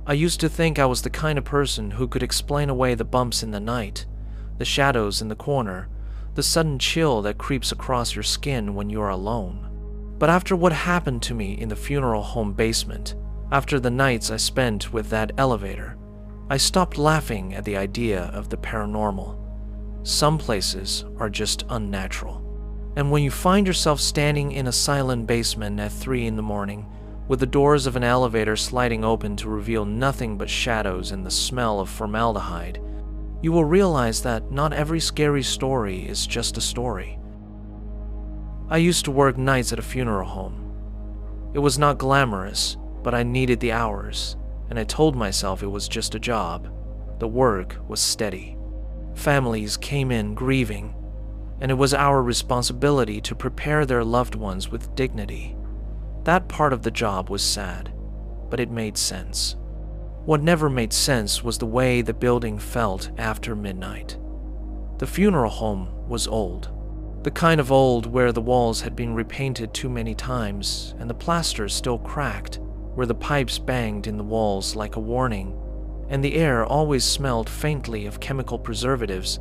I used to think I was the kind of person who could explain away the bumps in the night, the shadows in the corner, the sudden chill that creeps across your skin when you are alone. But after what happened to me in the funeral home basement, after the nights I spent with that elevator, I stopped laughing at the idea of the paranormal. Some places are just unnatural. And when you find yourself standing in a silent basement at 3 in the morning, with the doors of an elevator sliding open to reveal nothing but shadows and the smell of formaldehyde, you will realize that not every scary story is just a story. I used to work nights at a funeral home. It was not glamorous, but I needed the hours, and I told myself it was just a job. The work was steady. Families came in grieving, and it was our responsibility to prepare their loved ones with dignity. That part of the job was sad, but it made sense. What never made sense was the way the building felt after midnight. The funeral home was old. The kind of old where the walls had been repainted too many times and the plaster still cracked, where the pipes banged in the walls like a warning, and the air always smelled faintly of chemical preservatives,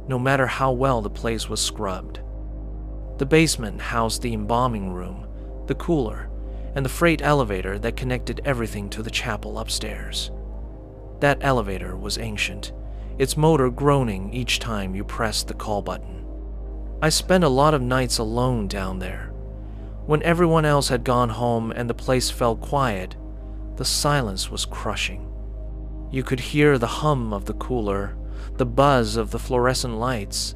no matter how well the place was scrubbed. The basement housed the embalming room, the cooler, and the freight elevator that connected everything to the chapel upstairs. That elevator was ancient, its motor groaning each time you pressed the call button. I spent a lot of nights alone down there. When everyone else had gone home and the place felt quiet, the silence was crushing. You could hear the hum of the cooler, the buzz of the fluorescent lights,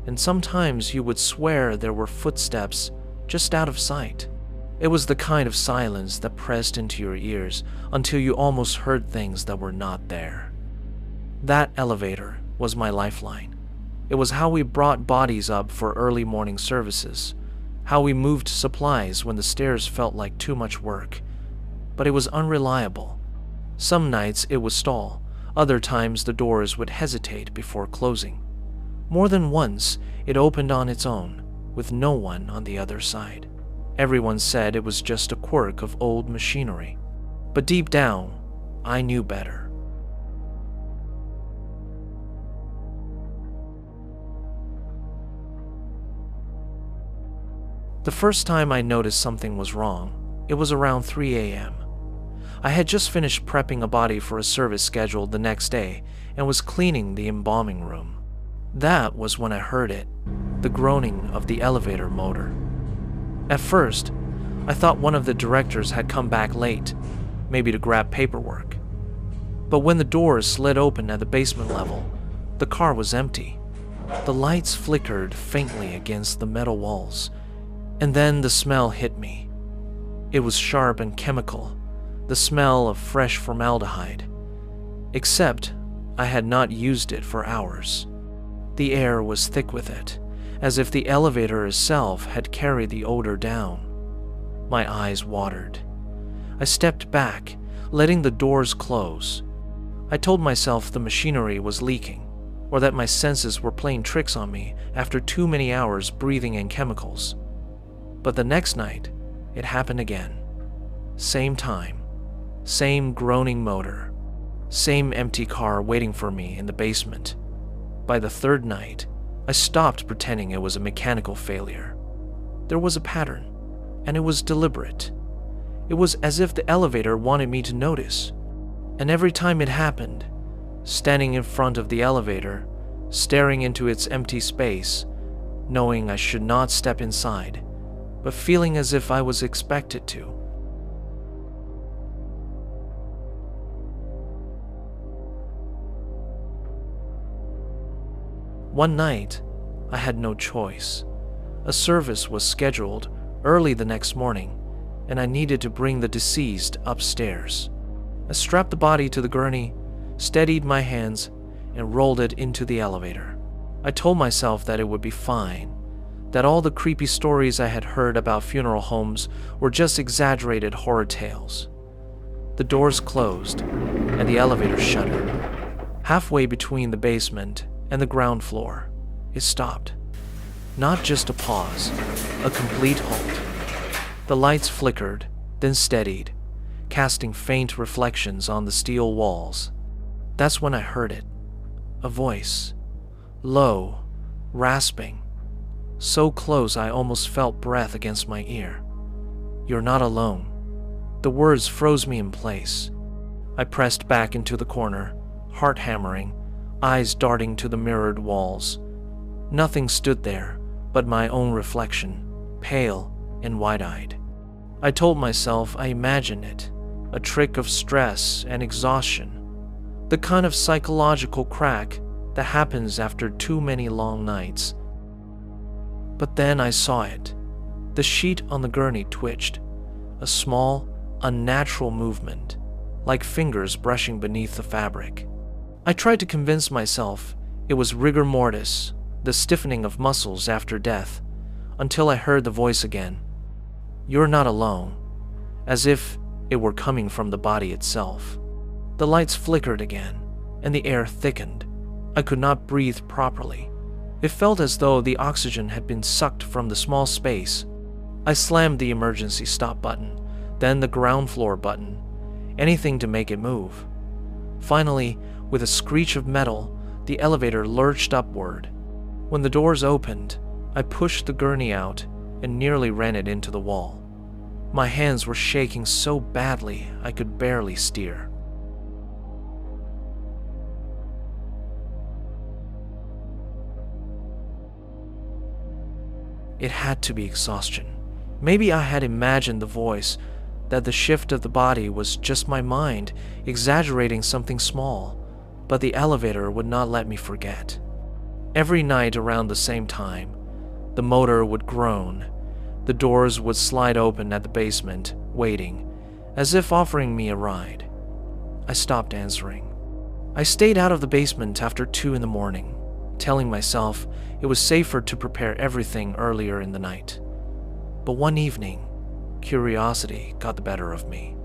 and sometimes you would swear there were footsteps just out of sight. It was the kind of silence that pressed into your ears until you almost heard things that were not there. That elevator was my lifeline. It was how we brought bodies up for early morning services, how we moved supplies when the stairs felt like too much work. But it was unreliable. Some nights it would stall, other times the doors would hesitate before closing. More than once, it opened on its own, with no one on the other side. Everyone said it was just a quirk of old machinery. But deep down, I knew better. The first time I noticed something was wrong, it was around 3 a.m. I had just finished prepping a body for a service scheduled the next day and was cleaning the embalming room. That was when I heard it, the groaning of the elevator motor. At first, I thought one of the directors had come back late, maybe to grab paperwork. But when the doors slid open at the basement level, the car was empty. The lights flickered faintly against the metal walls, and then the smell hit me. It was sharp and chemical, the smell of fresh formaldehyde. Except I had not used it for hours. The air was thick with it, as if the elevator itself had carried the odor down. My eyes watered. I stepped back, letting the doors close. I told myself the machinery was leaking, or that my senses were playing tricks on me after too many hours breathing in chemicals. But the next night, it happened again. Same time, same groaning motor, same empty car waiting for me in the basement. By the third night, I stopped pretending it was a mechanical failure. There was a pattern, and it was deliberate. It was as if the elevator wanted me to notice. And every time it happened, standing in front of the elevator, staring into its empty space, knowing I should not step inside, but feeling as if I was expected to. One night, I had no choice. A service was scheduled early the next morning, and I needed to bring the deceased upstairs. I strapped the body to the gurney, steadied my hands, and rolled it into the elevator. I told myself that it would be fine, that all the creepy stories I had heard about funeral homes were just exaggerated horror tales. The doors closed, and the elevator shuddered. Halfway between the basement and the ground floor, it stopped. Not just a pause, a complete halt. The lights flickered, then steadied, casting faint reflections on the steel walls. That's when I heard it. A voice. Low, rasping. So close I almost felt breath against my ear. "You're not alone." The words froze me in place. I pressed back into the corner, heart hammering, eyes darting to the mirrored walls. Nothing stood there but my own reflection, pale and wide-eyed. I told myself I imagined it, a trick of stress and exhaustion, the kind of psychological crack that happens after too many long nights. But then I saw it. The sheet on the gurney twitched, a small, unnatural movement, like fingers brushing beneath the fabric. I tried to convince myself it was rigor mortis, the stiffening of muscles after death, until I heard the voice again. "You're not alone," as if it were coming from the body itself. The lights flickered again, and the air thickened. I could not breathe properly. It felt as though the oxygen had been sucked from the small space. I slammed the emergency stop button, then the ground floor button, anything to make it move. Finally, with a screech of metal, the elevator lurched upward. When the doors opened, I pushed the gurney out and nearly ran it into the wall. My hands were shaking so badly I could barely steer. It had to be exhaustion. Maybe I had imagined the voice, that the shift of the body was just my mind exaggerating something small, but the elevator would not let me forget. Every night around the same time, the motor would groan. The doors would slide open at the basement, waiting, as if offering me a ride. I stopped answering. I stayed out of the basement after 2 in the morning, telling myself it was safer to prepare everything earlier in the night. But one evening, curiosity got the better of me.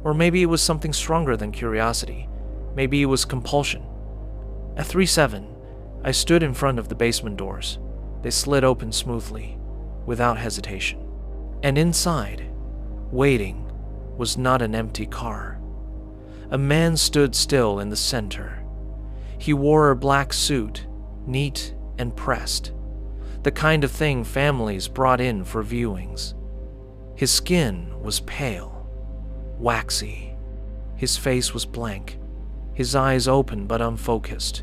Or maybe it was something stronger than curiosity. Maybe it was compulsion. At 3:07, I stood in front of the basement doors. They slid open smoothly, without hesitation. And inside, waiting, was not an empty car. A man stood still in the center. He wore a black suit, neat and pressed, the kind of thing families brought in for viewings. His skin was pale, waxy. His face was blank, his eyes open but unfocused.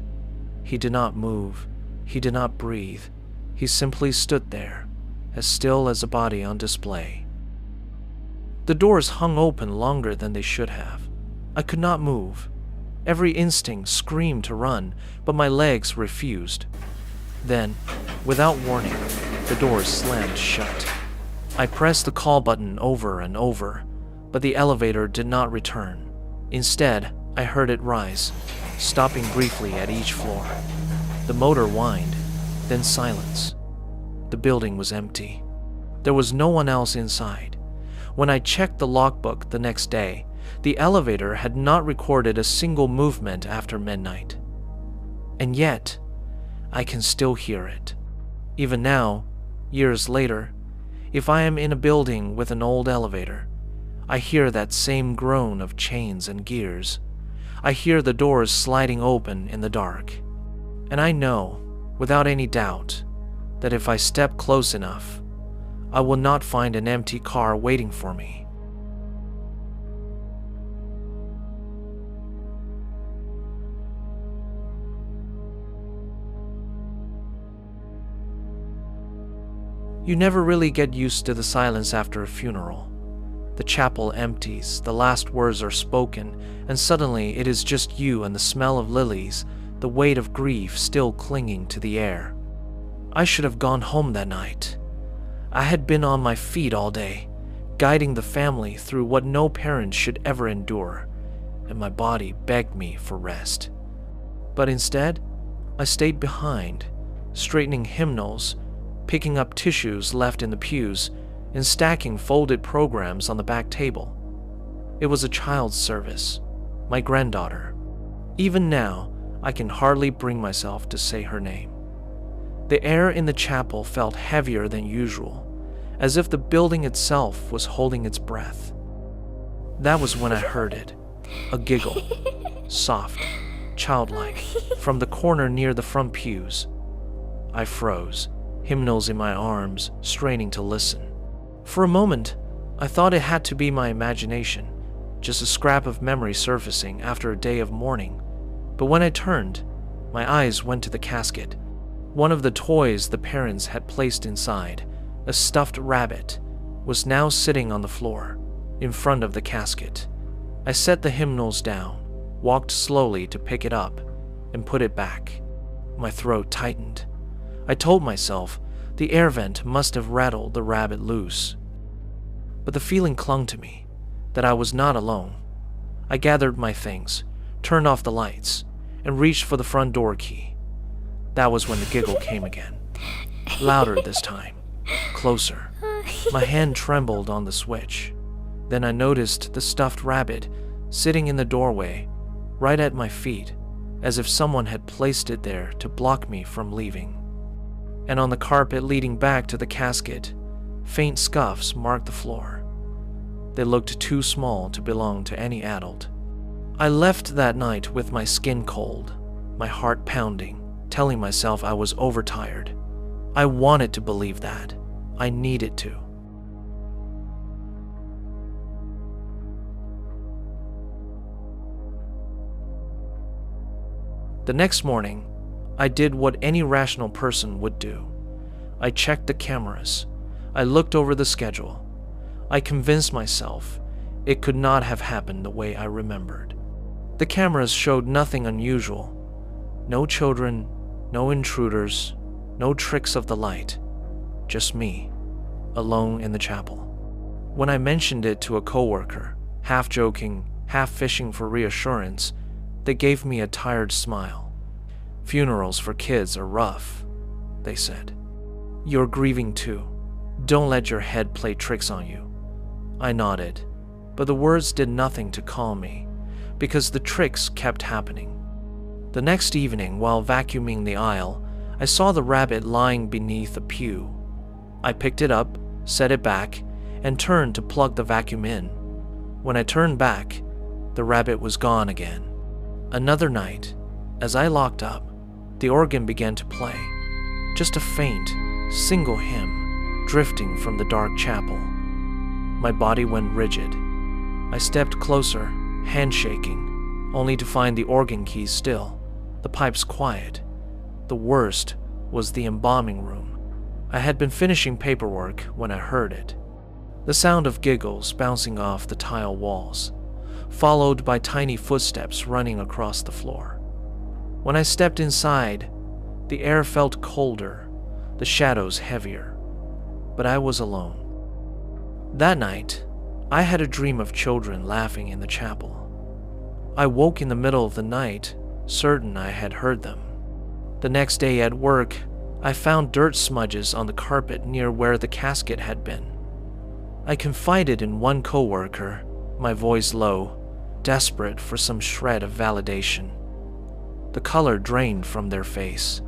He did not move, he did not breathe. He simply stood there, as still as a body on display. The doors hung open longer than they should have. I could not move. Every instinct screamed to run, but my legs refused. Then, without warning, the doors slammed shut. I pressed the call button over and over, but the elevator did not return. Instead, I heard it rise, stopping briefly at each floor. The motor whined, then silence. The building was empty. There was no one else inside. When I checked the logbook the next day, the elevator had not recorded a single movement after midnight. And yet, I can still hear it. Even now, years later, if I am in a building with an old elevator, I hear that same groan of chains and gears. I hear the doors sliding open in the dark. And I know, without any doubt, that if I step close enough, I will not find an empty car waiting for me. You never really get used to the silence after a funeral. The chapel empties, the last words are spoken, and suddenly it is just you and the smell of lilies, the weight of grief still clinging to the air. I should have gone home that night. I had been on my feet all day, guiding the family through what no parent should ever endure, and my body begged me for rest. But instead, I stayed behind, straightening hymnals, picking up tissues left in the pews, and stacking folded programs on the back table. It was a child's service, my granddaughter. Even now, I can hardly bring myself to say her name. The air in the chapel felt heavier than usual, as if the building itself was holding its breath. That was when I heard it. A giggle. Soft, childlike, from the corner near the front pews. I froze, hymnals in my arms, straining to listen. For a moment, I thought it had to be my imagination, just a scrap of memory surfacing after a day of mourning. But when I turned, my eyes went to the casket. One of the toys the parents had placed inside, a stuffed rabbit, was now sitting on the floor, in front of the casket. I set the hymnals down, walked slowly to pick it up, and put it back. My throat tightened. I told myself the air vent must have rattled the rabbit loose. But the feeling clung to me, that I was not alone. I gathered my things, turned off the lights, and reached for the front door key. That was when the giggle came again. Louder this time. Closer. My hand trembled on the switch. Then I noticed the stuffed rabbit sitting in the doorway, right at my feet, as if someone had placed it there to block me from leaving. And on the carpet leading back to the casket, faint scuffs marked the floor. They looked too small to belong to any adult. I left that night with my skin cold, my heart pounding, telling myself I was overtired. I wanted to believe that. I needed to. The next morning, I did what any rational person would do. I checked the cameras. I looked over the schedule. I convinced myself it could not have happened the way I remembered. The cameras showed nothing unusual. No children, no intruders, no tricks of the light. Just me, alone in the chapel. When I mentioned it to a coworker, half joking, half fishing for reassurance, they gave me a tired smile. "Funerals for kids are rough," they said. "You're grieving too. Don't let your head play tricks on you." I nodded, but the words did nothing to calm me, because the tricks kept happening. The next evening, while vacuuming the aisle, I saw the rabbit lying beneath a pew. I picked it up, set it back, and turned to plug the vacuum in. When I turned back, the rabbit was gone again. Another night, as I locked up, the organ began to play, just a faint, single hymn drifting from the dark chapel. My body went rigid. I stepped closer, handshaking, only to find the organ keys still, the pipes quiet. The worst was the embalming room. I had been finishing paperwork when I heard it. The sound of giggles bouncing off the tile walls, followed by tiny footsteps running across the floor. When I stepped inside, the air felt colder, the shadows heavier, but I was alone. That night, I had a dream of children laughing in the chapel. I woke in the middle of the night, certain I had heard them. The next day at work, I found dirt smudges on the carpet near where the casket had been. I confided in one coworker, my voice low, desperate for some shred of validation. The color drained from their face.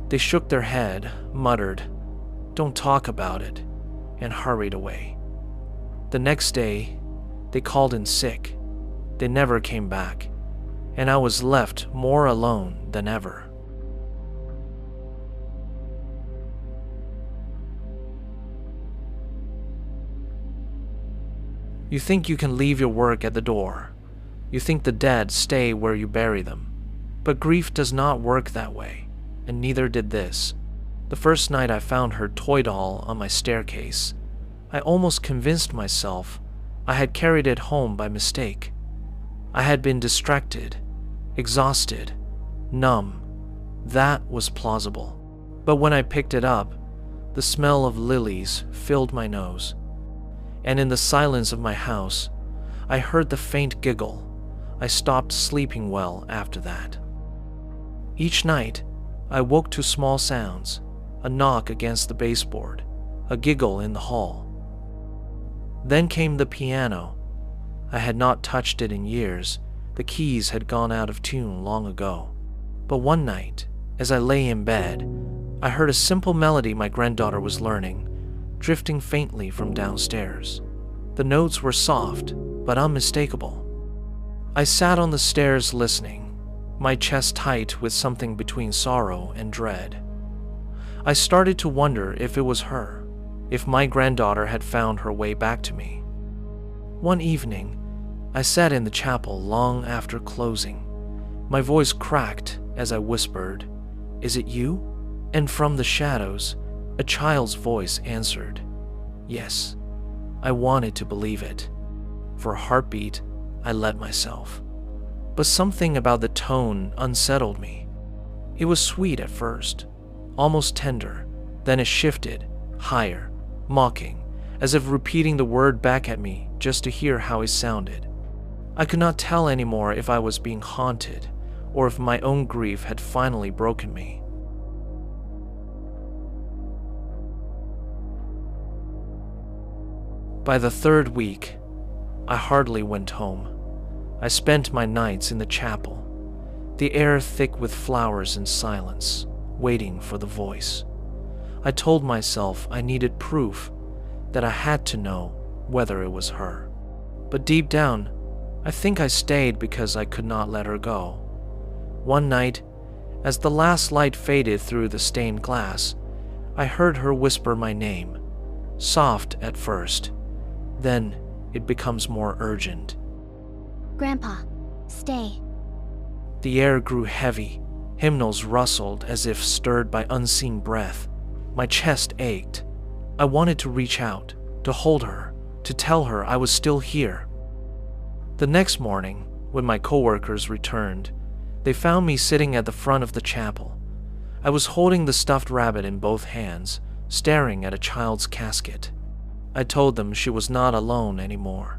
They shook their head, muttered, "Don't talk about it," and hurried away. The next day, they called in sick. They never came back, and I was left more alone than ever. You think you can leave your work at the door. You think the dead stay where you bury them. But grief does not work that way, and neither did this. The first night I found her toy doll on my staircase, I almost convinced myself I had carried it home by mistake. I had been distracted, exhausted, numb. That was plausible. But when I picked it up, the smell of lilies filled my nose. And in the silence of my house, I heard the faint giggle. I stopped sleeping well after that. Each night, I woke to small sounds, a knock against the baseboard, a giggle in the hall. Then came the piano. I had not touched it in years. The keys had gone out of tune long ago. But one night, as I lay in bed, I heard a simple melody my granddaughter was learning, drifting faintly from downstairs. The notes were soft, but unmistakable. I sat on the stairs listening, my chest tight with something between sorrow and dread. I started to wonder if it was her, if my granddaughter had found her way back to me. One evening, I sat in the chapel long after closing. My voice cracked as I whispered, "Is it you?" And from the shadows, a child's voice answered, "Yes." I wanted to believe it. For a heartbeat, I let myself. But something about the tone unsettled me. It was sweet at first, almost tender, then it shifted, higher, mocking, as if repeating the word back at me just to hear how it sounded. I could not tell anymore if I was being haunted or if my own grief had finally broken me. By the third week, I hardly went home. I spent my nights in the chapel, the air thick with flowers and silence, waiting for the voice. I told myself I needed proof, that I had to know whether it was her. But deep down, I think I stayed because I could not let her go. One night, as the last light faded through the stained glass, I heard her whisper my name, soft at first. Then it becomes more urgent. Grandpa, stay. The air grew heavy. Hymnals rustled as if stirred by unseen breath. My chest ached. I wanted to reach out, to hold her, to tell her I was still here. The next morning, when my coworkers returned, they found me sitting at the front of the chapel. I was holding the stuffed rabbit in both hands, staring at a child's casket. I told them she was not alone anymore.